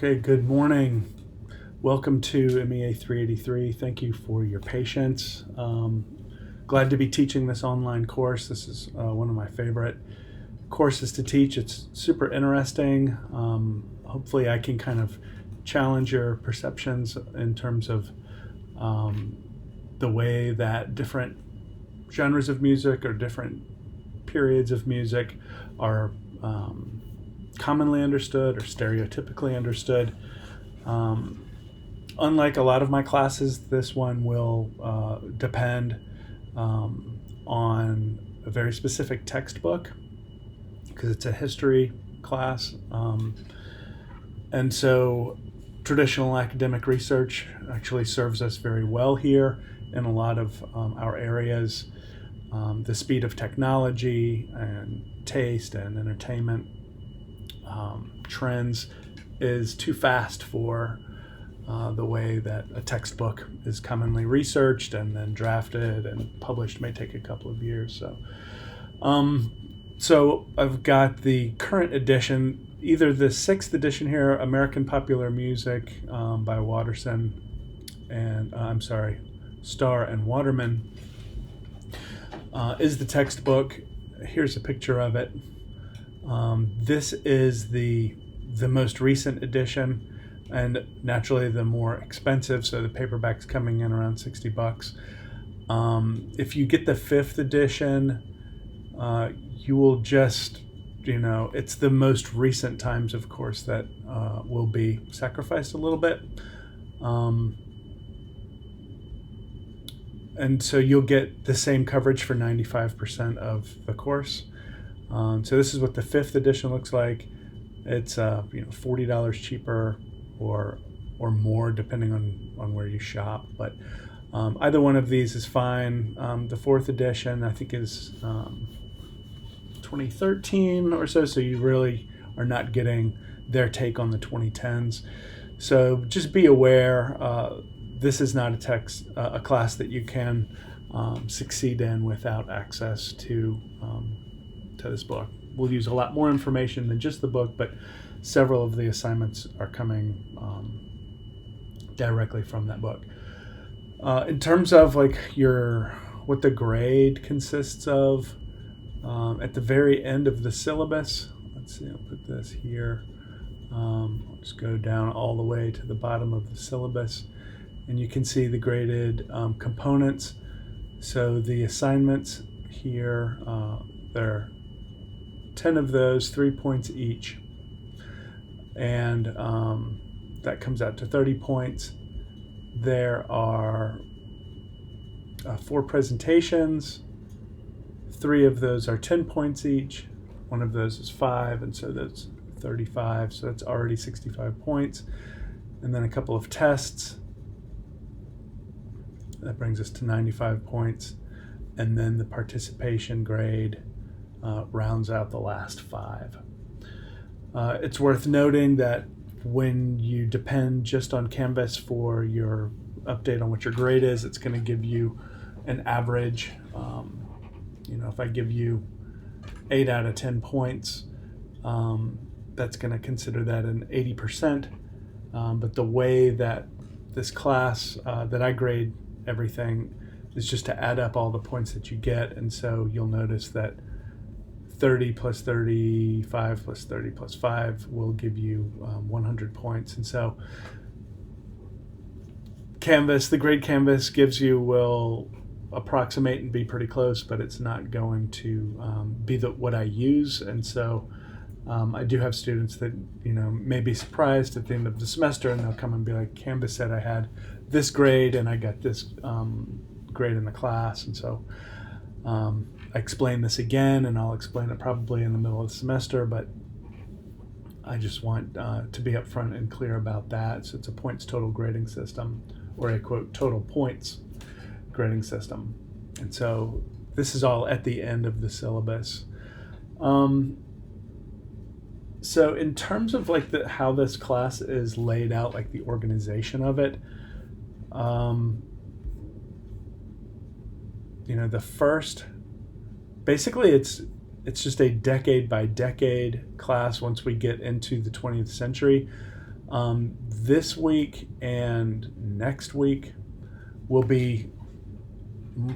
Okay, good morning. Welcome to MEA 383. Thank you for your patience. Glad to be teaching this online course. This is one of my favorite courses to teach. It's super interesting. Hopefully I can kind of challenge your perceptions in terms of the way that different genres of music or different periods of music are commonly understood or stereotypically understood. Unlike a lot of my classes, this one will depend on a very specific textbook because it's a history class. And so traditional academic research actually serves us very well here in a lot of our areas. The speed of technology and taste and entertainment trends is too fast for the way that a textbook is commonly researched and then drafted and published. May take a couple of years. So I've got the current edition, either the 6th edition here, American Popular Music by Watterson and Starr and Waterman, is the textbook. Here's a picture of it. This is the most recent edition, and naturally the more expensive, so the paperback's coming in around $60. If you get the 5th edition, you will just, it's the most recent times, of course, that will be sacrificed a little bit. And so you'll get the same coverage for 95% of the course. So this is what the 5th edition looks like. It's $40 cheaper or more depending on where you shop. But either one of these is fine. The 4th edition I think is 2013 or so. So you really are not getting their take on the 2010s. So just be aware. This is not a class that you can succeed in without access to this book. We'll use a lot more information than just the book, but several of the assignments are coming directly from that book. In terms of what the grade consists of, at the very end of the syllabus, let's see, I'll put this here. I'll just go down all the way to the bottom of the syllabus, and you can see the graded components. So the assignments here, they're 10 of those, 3 points each, and that comes out to 30 points. There are 4 presentations. 3 of those are 10 points each. 1 of those is 5, and so that's 35, so that's already 65 points. And then a couple of tests. That brings us to 95 points. And then the participation grade rounds out the last 5. It's worth noting that when you depend just on Canvas for your update on what your grade is, it's going to give you an average. If I give you 8 out of 10 points, that's going to consider that an 80%. But the way that this class, that I grade everything, is just to add up all the points that you get. And so you'll notice that 30 plus 35 plus 30 plus 5 will give you 100 points. And so the grade Canvas gives you will approximate and be pretty close, but it's not going to be what I use. And so I do have students that may be surprised at the end of the semester, and they'll come and be like, Canvas said I had this grade and I got this grade in the class. And so I explain this again, and I'll explain it probably in the middle of the semester, but I just want to be upfront and clear about that. So it's a points total grading system, or a quote total points grading system. And so this is all at the end of the syllabus. So in terms of how this class is laid out, like the organization of it, the first, basically it's just a decade by decade class once we get into the 20th century. This week and next week will be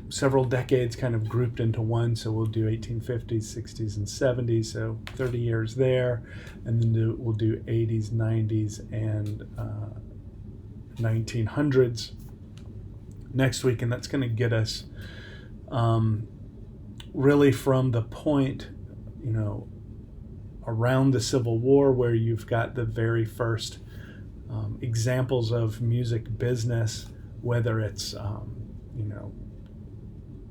several decades kind of grouped into one. So we'll do 1850s, 60s, and 70s, so 30 years there. And then we'll do 80s, 90s, and 1900s next week. And that's going to get us really from the point, around the Civil War, where you've got the very first examples of music business, whether it's,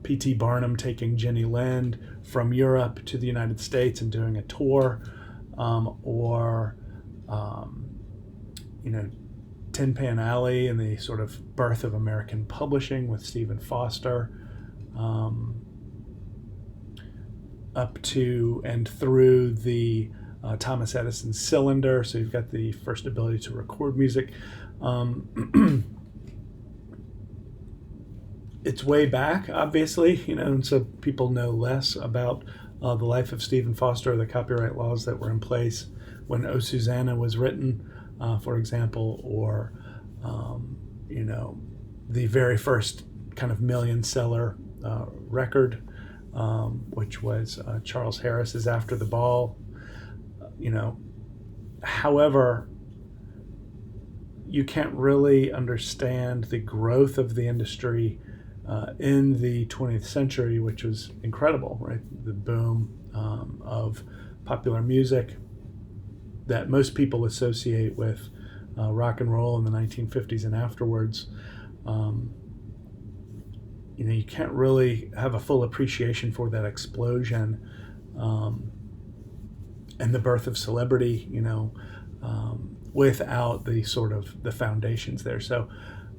P.T. Barnum taking Jenny Lind from Europe to the United States and doing a tour, or Tin Pan Alley and the sort of birth of American publishing with Stephen Foster, up to and through the Thomas Edison cylinder. So you've got the first ability to record music. It's way back, obviously, and so people know less about the life of Stephen Foster, the copyright laws that were in place when O Susanna was written, for example, or, the very first kind of million-seller record, which was Charles Harris's After the Ball. However, you can't really understand the growth of the industry in the 20th century, which was incredible, right? The boom of popular music that most people associate with rock and roll in the 1950s and afterwards. You can't really have a full appreciation for that explosion and the birth of celebrity, without the sort of the foundations there. So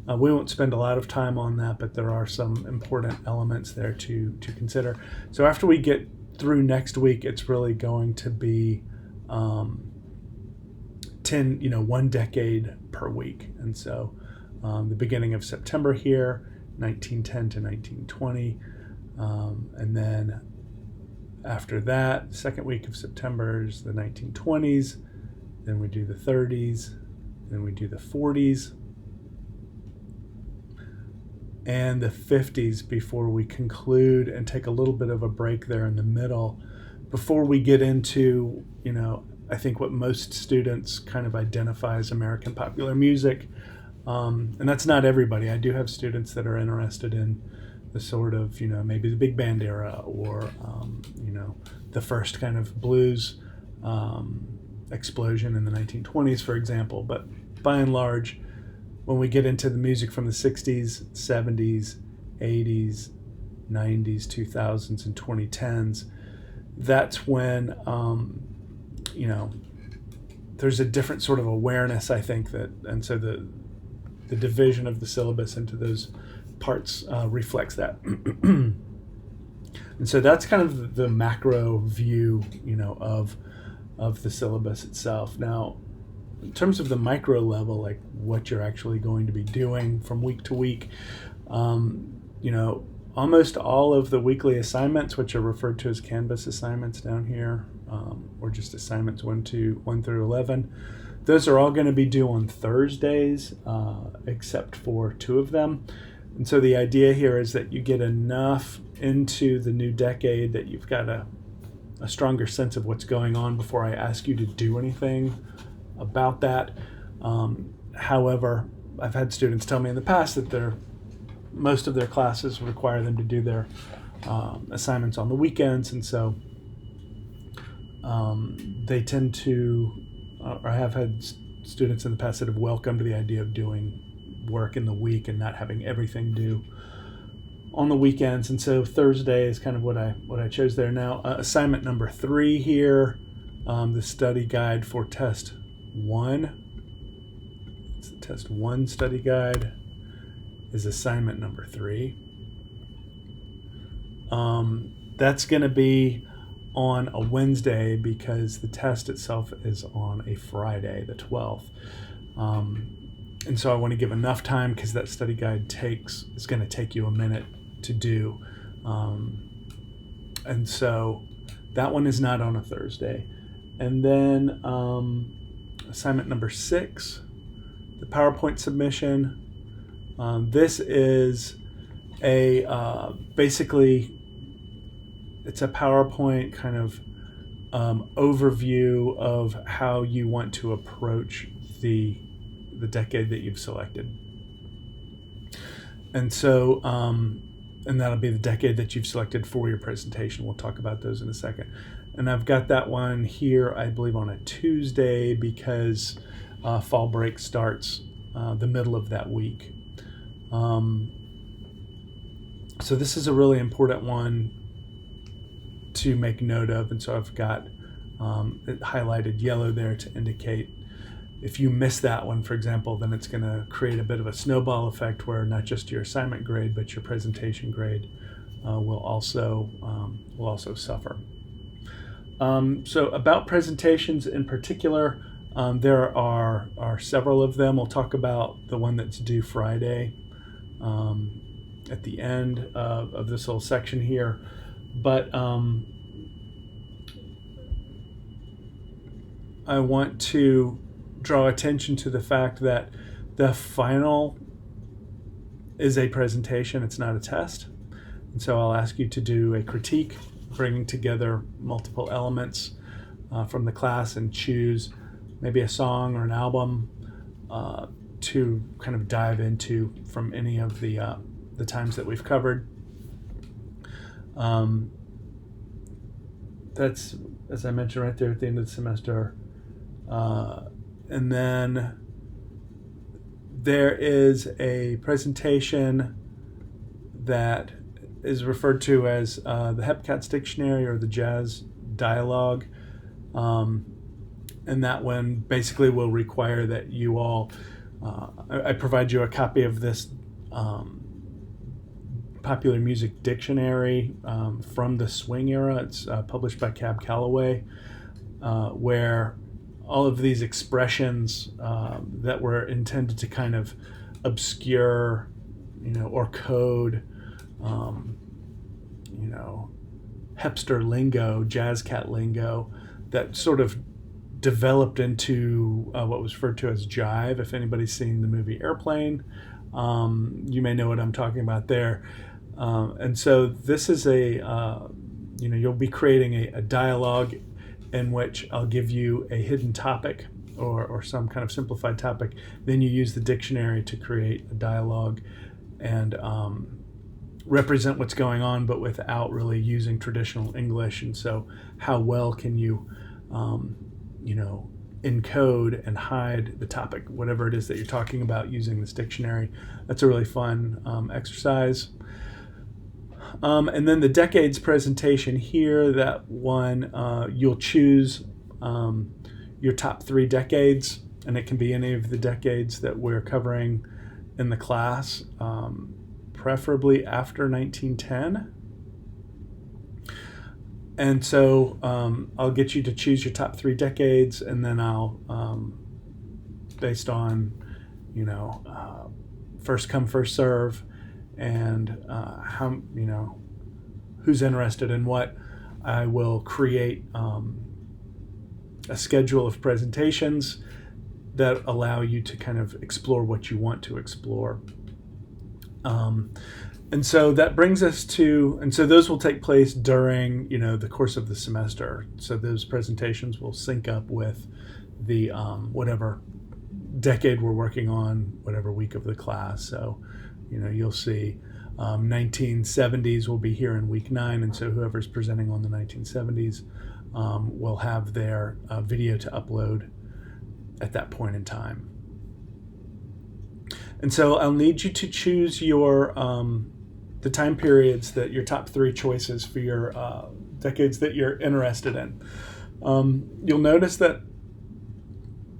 we won't spend a lot of time on that, but there are some important elements there to consider. So after we get through next week, it's really going to be 1 decade per week. And so the beginning of September here, 1910 to 1920, and then after that, the second week of September is the 1920s, then we do the 30s, then we do the 40s, and the 50s before we conclude and take a little bit of a break there in the middle before we get into, I think what most students kind of identify as American popular music. And that's not everybody. I do have students that are interested in the sort of, maybe the big band era or, the first kind of blues explosion in the 1920s, for example. But by and large, when we get into the music from the 60s, 70s, 80s, 90s, 2000s, and 2010s, that's when, there's a different sort of awareness, I think, and so the division of the syllabus into those parts reflects that. And so that's kind of the macro view, of the syllabus itself. Now, in terms of the micro level, like what you're actually going to be doing from week to week, almost all of the weekly assignments, which are referred to as Canvas assignments down here, or just assignments 1 through 11, those are all going to be due on Thursdays, except for 2 of them. And so the idea here is that you get enough into the new decade that you've got a stronger sense of what's going on before I ask you to do anything about that. However, I've had students tell me in the past that most of their classes require them to do their assignments on the weekends, and so they tend to, or I have had students in the past that have welcomed the idea of doing work in the week and not having everything due on the weekends. And so Thursday is kind of what I chose there. Now, assignment number 3 here, the study guide for test 1. It's the test 1 study guide is assignment number 3. That's going to be on a Wednesday because the test itself is on a Friday, the 12th. And so I want to give enough time because that study guide is going to take you a minute to do. And so that one is not on a Thursday. And then assignment number 6, the PowerPoint submission. This is basically it's a PowerPoint kind of overview of how you want to approach the decade that you've selected. And so, and that'll be the decade that you've selected for your presentation. We'll talk about those in a second. And I've got that one here, I believe, on a Tuesday because fall break starts the middle of that week. So this is a really important one to make note of, and so I've got it highlighted yellow there to indicate if you miss that one, for example, then it's going to create a bit of a snowball effect where not just your assignment grade but your presentation grade will also suffer. So about presentations in particular, there are several of them. We'll talk about the one that's due Friday at the end of this little section here. But I want to draw attention to the fact that the final is a presentation, it's not a test. And so I'll ask you to do a critique, bringing together multiple elements from the class and choose maybe a song or an album to kind of dive into from any of the times that we've covered. That's, as I mentioned, right there at the end of the semester. And then there is a presentation that is referred to as the Hepcats Dictionary or the Jazz Dialogue. And that one basically will require that you all, I provide you a copy of this popular music dictionary from the swing era. It's published by Cab Calloway, where all of these expressions that were intended to kind of obscure, or code, hipster lingo, jazz cat lingo, that sort of developed into what was referred to as jive. If anybody's seen the movie Airplane, you may know what I'm talking about there. And so this is you'll be creating a dialogue in which I'll give you a hidden topic or some kind of simplified topic. Then you use the dictionary to create a dialogue and represent what's going on, but without really using traditional English. And so how well can you, encode and hide the topic, whatever it is that you're talking about, using this dictionary? That's a really fun exercise. And then the decades presentation here, that one, you'll choose your top 3 decades, and it can be any of the decades that we're covering in the class, preferably after 1910. And so I'll get you to choose your top 3 decades, and then I'll, based on, first come, first serve, and how, who's interested in what, I will create a schedule of presentations that allow you to kind of explore what you want to explore. And so that brings us to, and so those will take place during, the course of the semester. So those presentations will sync up with the whatever decade we're working on, whatever week of the class. So, you'll see 1970s will be here in week 9, and so whoever's presenting on the 1970s will have their video to upload at that point in time. And so I'll need you to choose your the time periods, that your top 3 choices for your decades that you're interested in. You'll notice that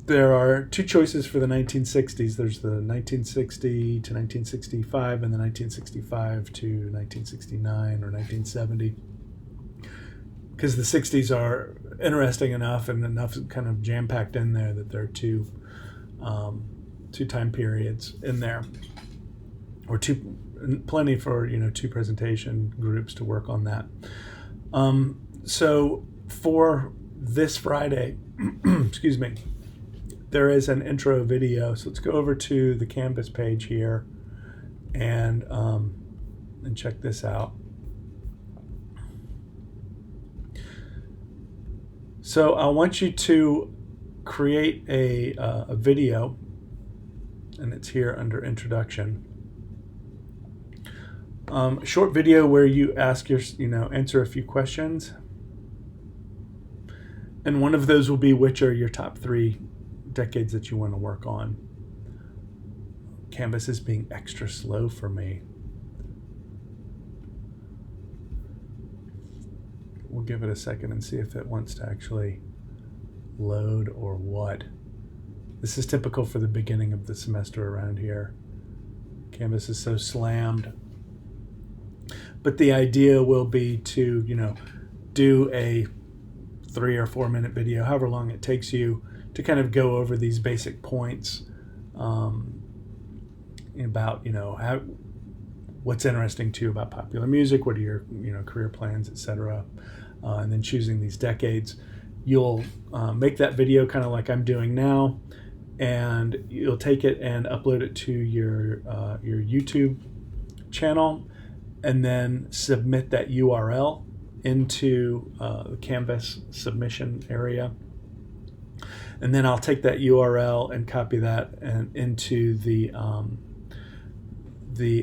there are 2 choices for the 1960s. There's the 1960 to 1965 and the 1965 to 1969 or 1970. Because the 60s are interesting enough and enough kind of jam-packed in there that there are 2 time periods in there, or plenty for 2 presentation groups to work on that. So for this Friday, excuse me, there is an intro video. So let's go over to the Canvas page here and check this out. So I want you to create a video, and it's here under Introduction. A short video where you ask answer a few questions. And one of those will be, which are your top 3 decades that you want to work on. Canvas is being extra slow for me. We'll give it a second and see if it wants to actually load or what. This is typical for the beginning of the semester around here. Canvas is so slammed. But the idea will be to, do a 3 or 4 minute video, however long it takes you, to kind of go over these basic points about what's interesting to you about popular music, what are your career plans, etc., and then choosing these decades. You'll make that video kind of like I'm doing now, and you'll take it and upload it to your YouTube channel, and then submit that URL into the Canvas submission area. And then I'll take that URL and copy that and into the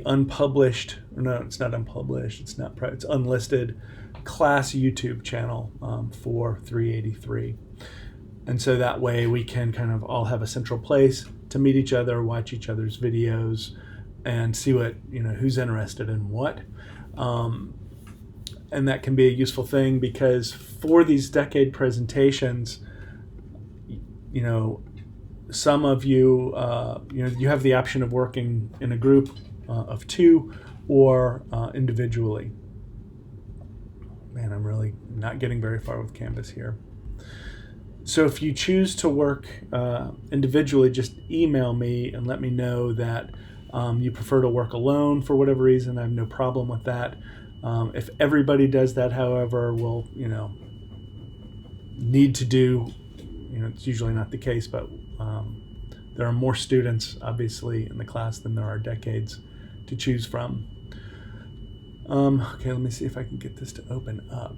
unpublished, no, it's not unpublished, it's unlisted class YouTube channel for 383. And so that way we can kind of all have a central place to meet each other, watch each other's videos, and see what, who's interested in what. And that can be a useful thing, because for these decade presentations, some of you, you have the option of working in a group of 2 or individually. Man, I'm really not getting very far with Canvas here. So if you choose to work individually, just email me and let me know that you prefer to work alone for whatever reason. I have no problem with that. If everybody does that, however, will need to do, it's usually not the case, but there are more students, obviously, in the class than there are decades to choose from. Okay, let me see if I can get this to open up.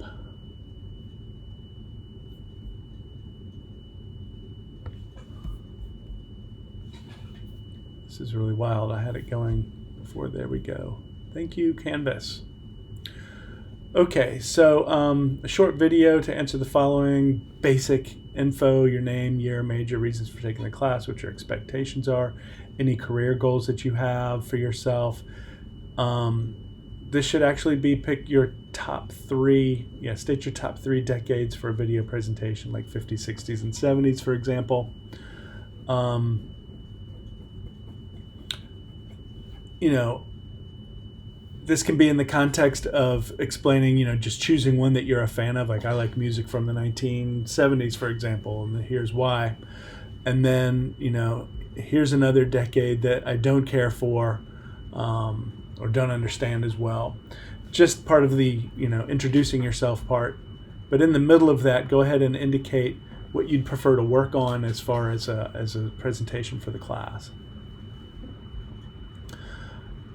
This is really wild. I had it going before. There we go. Thank you, Canvas. Okay, so a short video to answer the following basic info: your name, year, major, reasons for taking the class, what your expectations are, any career goals that you have for yourself. This should actually be pick your top 3, state your top 3 decades for a video presentation, like 50s, 60s, and 70s, for example. This can be in the context of explaining, just choosing one that you're a fan of. Like, I like music from the 1970s, for example, and here's why. And then, here's another decade that I don't care for or don't understand as well. Just part of the, introducing yourself part. But in the middle of that, go ahead and indicate what you'd prefer to work on as far as a presentation for the class.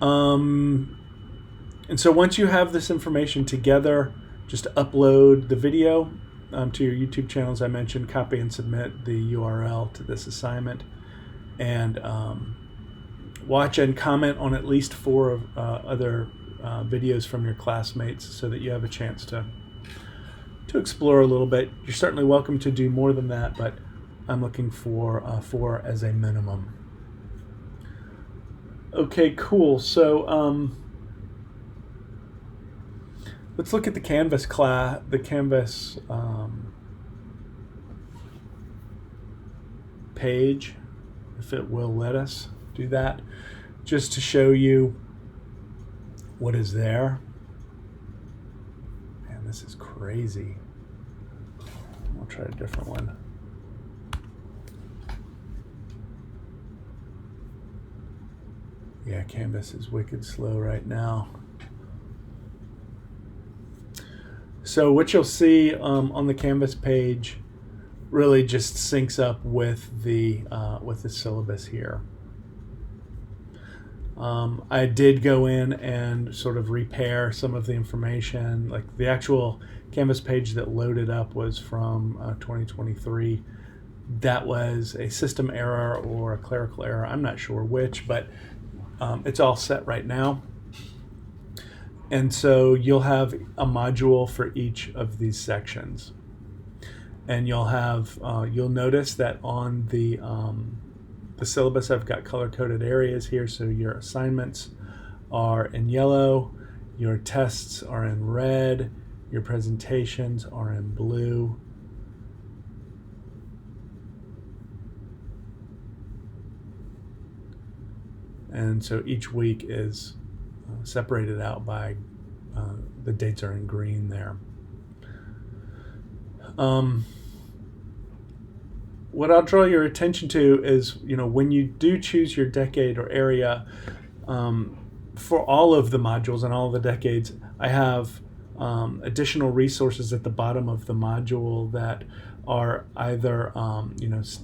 And so once you have this information together, just upload the video to your YouTube channel, as I mentioned, copy and submit the URL to this assignment, and watch and comment on at least 4 other videos from your classmates so that you have a chance to explore a little bit. You're certainly welcome to do more than that, but I'm looking for 4 as a minimum. Okay, cool. So let's look at the Canvas page, if it will let us do that, just to show you what is there. Man, this is crazy. I'll try a different one. Yeah, Canvas is wicked slow right now. So what you'll see on the Canvas page really just syncs up with the syllabus here. I did go in and sort of repair some of the information. Like the actual Canvas page that loaded up was from 2023. That was a system error or a clerical error. I'm not sure which, but it's all set right now. And so you'll have a module for each of these sections. And you'll have, you'll notice that on the syllabus, I've got color-coded areas here. So your assignments are in yellow, your tests are in red, your presentations are in blue. And so each week is separated out by the dates are in green there. What I'll draw your attention to is, when you do choose your decade or area, for all of the modules and all of the decades, I have additional resources at the bottom of the module that are either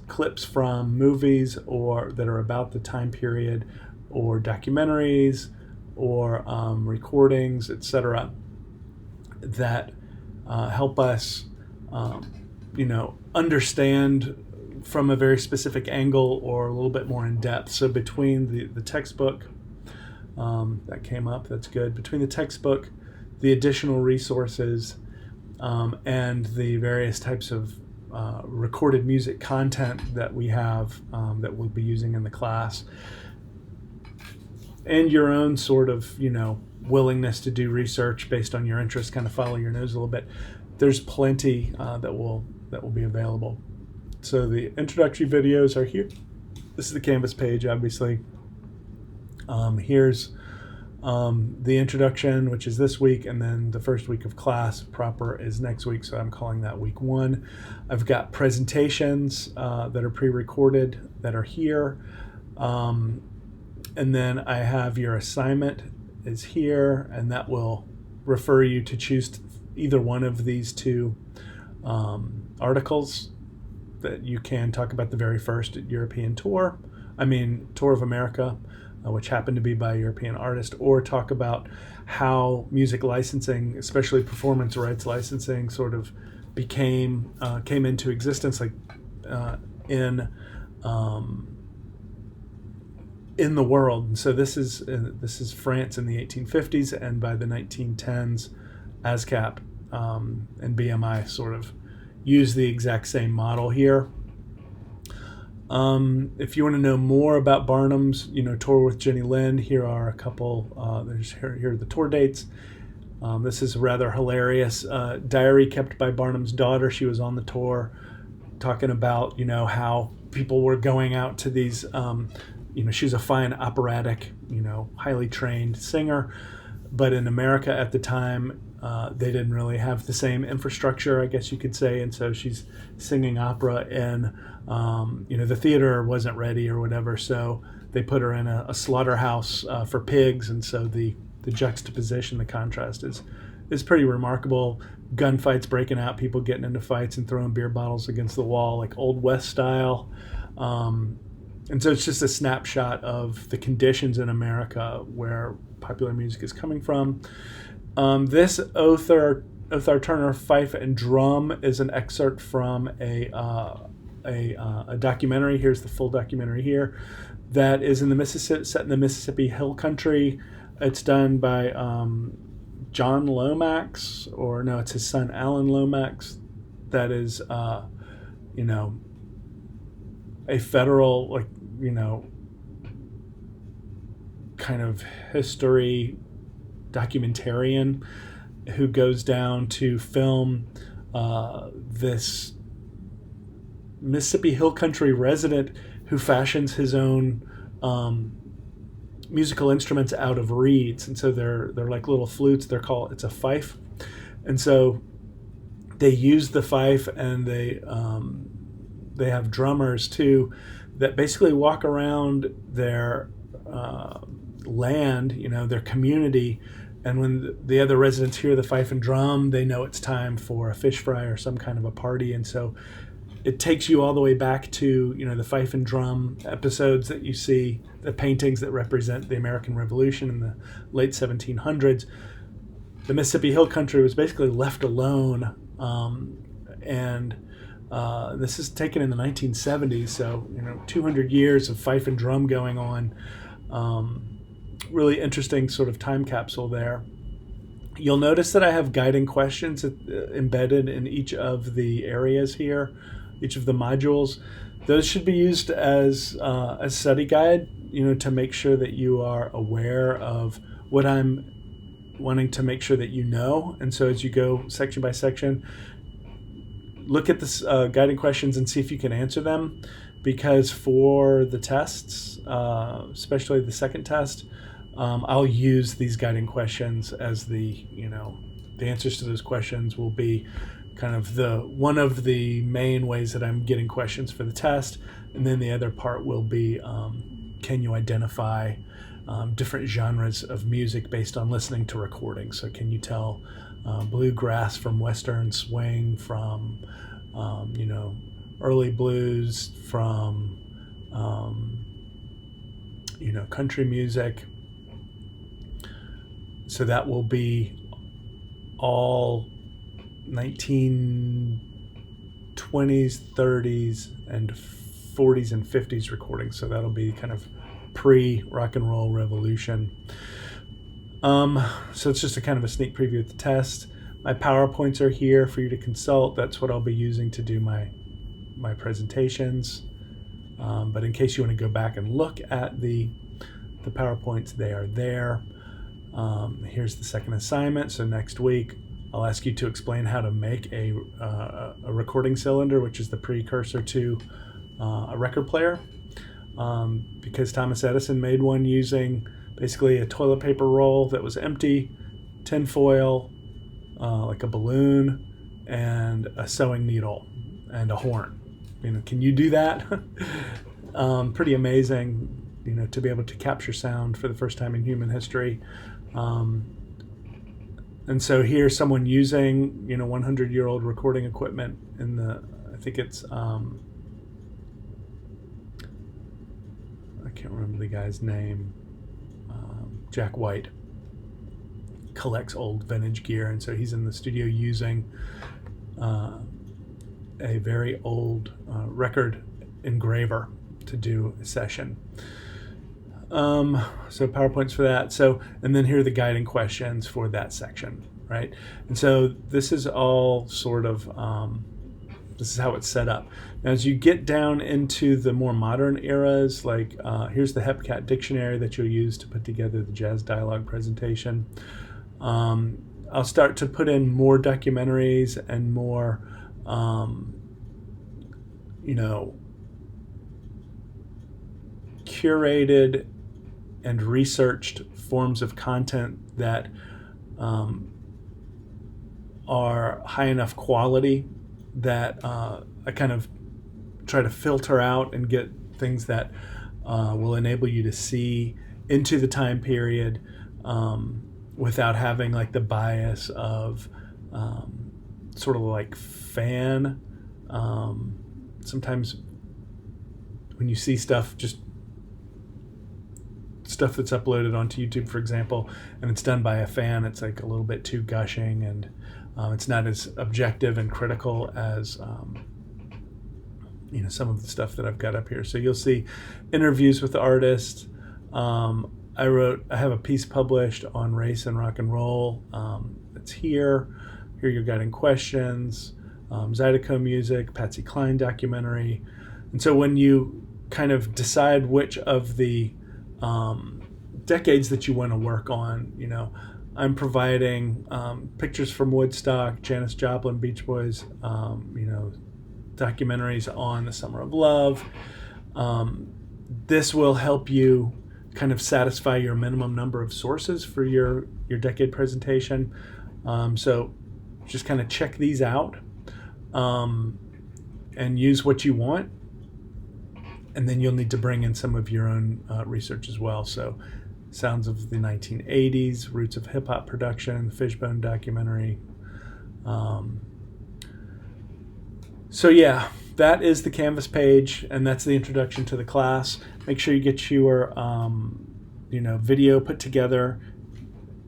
clips from movies or that are about the time period, or documentaries, or recordings, etc., that help us understand from a very specific angle or a little bit more in depth. So between the textbook, that came up, that's good. Between the textbook, the additional resources, and the various types of recorded music content that we have that we'll be using in the class, and your own sort of, willingness to do research based on your interest, kind of follow your nose a little bit, there's plenty that will be available. So the introductory videos are here. This is the Canvas page, obviously. Here's the introduction, which is this week, and then the first week of class proper is next week, so I'm calling that week 1. I've got presentations that are pre-recorded that are here, and then I have your assignment is here, and that will refer you to choose either one of these two articles that you can talk about. The very first European tour of America, which happened to be by a European artist, or talk about how music licensing, especially performance rights licensing, sort of came into existence, like in the world. And so this is France in the 1850s, and by the 1910s, ASCAP and BMI sort of use the exact same model here. If you want to know more about Barnum's, tour with Jenny Lind, here are a couple. Here are the tour dates. This is a rather hilarious diary kept by Barnum's daughter. She was on the tour, talking about how people were going out to these. She's a fine operatic, highly trained singer, but in America at the time, they didn't really have the same infrastructure, I guess you could say, and so she's singing opera in, the theater wasn't ready or whatever, so they put her in a slaughterhouse for pigs, and so the juxtaposition, the contrast is pretty remarkable. Gunfights breaking out, people getting into fights and throwing beer bottles against the wall, like Old West style. And so it's just a snapshot of the conditions in America where popular music is coming from. This Othar Turner Fife and Drum is an excerpt from a documentary. Here's the full documentary here. That is in the Mississippi, set in the Mississippi Hill Country. It's done by John Lomax, or no, it's his son Alan Lomax. That is, a federal, kind of history documentarian who goes down to film this Mississippi Hill Country resident who fashions his own musical instruments out of reeds, and so they're like little flutes. It's a fife, and so they use the fife, and they have drummers too that basically walk around their land, their community, and when the other residents hear the fife and drum, they know it's time for a fish fry or some kind of a party, and so it takes you all the way back to, the fife and drum episodes that you see, the paintings that represent the American Revolution in the late 1700s. The Mississippi Hill Country was basically left alone, and this is taken in the 1970s, so 200 years of fife and drum going on. Really interesting sort of time capsule there. You'll notice that I have guiding questions embedded in each of the areas here, each of the modules. Those should be used as a study guide, to make sure that you are aware of what I'm wanting to make sure that you know. And so as you go section by section, look at the guiding questions and see if you can answer them, because for the tests, especially the second test, I'll use these guiding questions as the answers to those questions will be kind of one of the main ways that I'm getting questions for the test. And then the other part will be, can you identify different genres of music based on listening to recordings? So can you tell bluegrass from Western swing, from early blues, from country music? So that will be all 1920s, 30s, and 40s and 50s recordings. So that'll be kind of pre-rock and roll revolution. So it's just a kind of a sneak preview of the test. My PowerPoints are here for you to consult. That's what I'll be using to do my presentations. But in case you want to go back and look at the PowerPoints, they are there. Here's the second assignment. So next week, I'll ask you to explain how to make a recording cylinder, which is the precursor to a record player. Because Thomas Edison made one using basically a toilet paper roll that was empty, tin foil, like a balloon, and a sewing needle and a horn. Can you do that? Pretty amazing, to be able to capture sound for the first time in human history. And so here's someone using 100-year-old recording equipment in I think it's I can't remember the guy's name. Jack White collects old vintage gear, and so he's in the studio using a very old record engraver to do a session. So PowerPoints for that. So, and then here are the guiding questions for that section, right? And so this is all sort of, this is how it's set up. Now, as you get down into the more modern eras, like here's the Hepcat dictionary that you'll use to put together the jazz dialogue presentation. I'll start to put in more documentaries and more, curated and researched forms of content that are high enough quality that I kind of try to filter out and get things that will enable you to see into the time period without having like the bias of sort of like fan. Sometimes when you see stuff that's uploaded onto YouTube, for example, and it's done by a fan, it's like a little bit too gushing, and it's not as objective and critical as some of the stuff that I've got up here. So you'll see interviews with the artists. I have a piece published on race and rock and roll. It's here. Here are your guiding questions. Zydeco music, Patsy Cline documentary. And so when you kind of decide which of the decades that you want to work on, I'm providing pictures from Woodstock, Janis Joplin, Beach Boys, documentaries on the Summer of Love. This will help you kind of satisfy your minimum number of sources for your decade presentation. So just kind of check these out and use what you want. And then you'll need to bring in some of your own research as well. So sounds of the 1980s, roots of hip-hop production, the Fishbone documentary. So yeah, that is the Canvas page, and that's the introduction to the class. Make sure you get your video put together.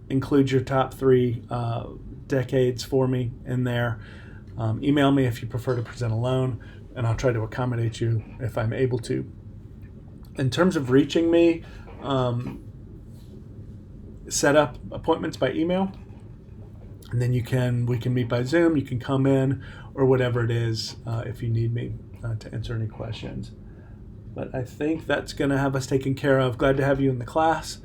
Include your top 3 decades for me in there. Email me if you prefer to present alone, and I'll try to accommodate you if I'm able to. In terms of reaching me, set up appointments by email, and then we can meet by Zoom. You can come in or whatever it is if you need me to answer any questions. But I think that's going to have us taken care of. Glad to have you in the class,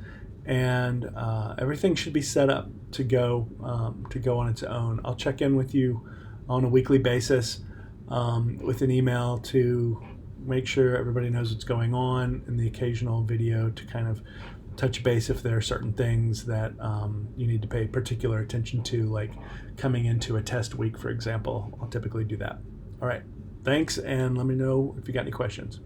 and everything should be set up to go on its own. I'll check in with you on a weekly basis with an email to make sure everybody knows what's going on, and the occasional video to kind of touch base if there are certain things that you need to pay particular attention to, like coming into a test week, for example. I'll typically do that. All right. Thanks, and let me know if you got any questions.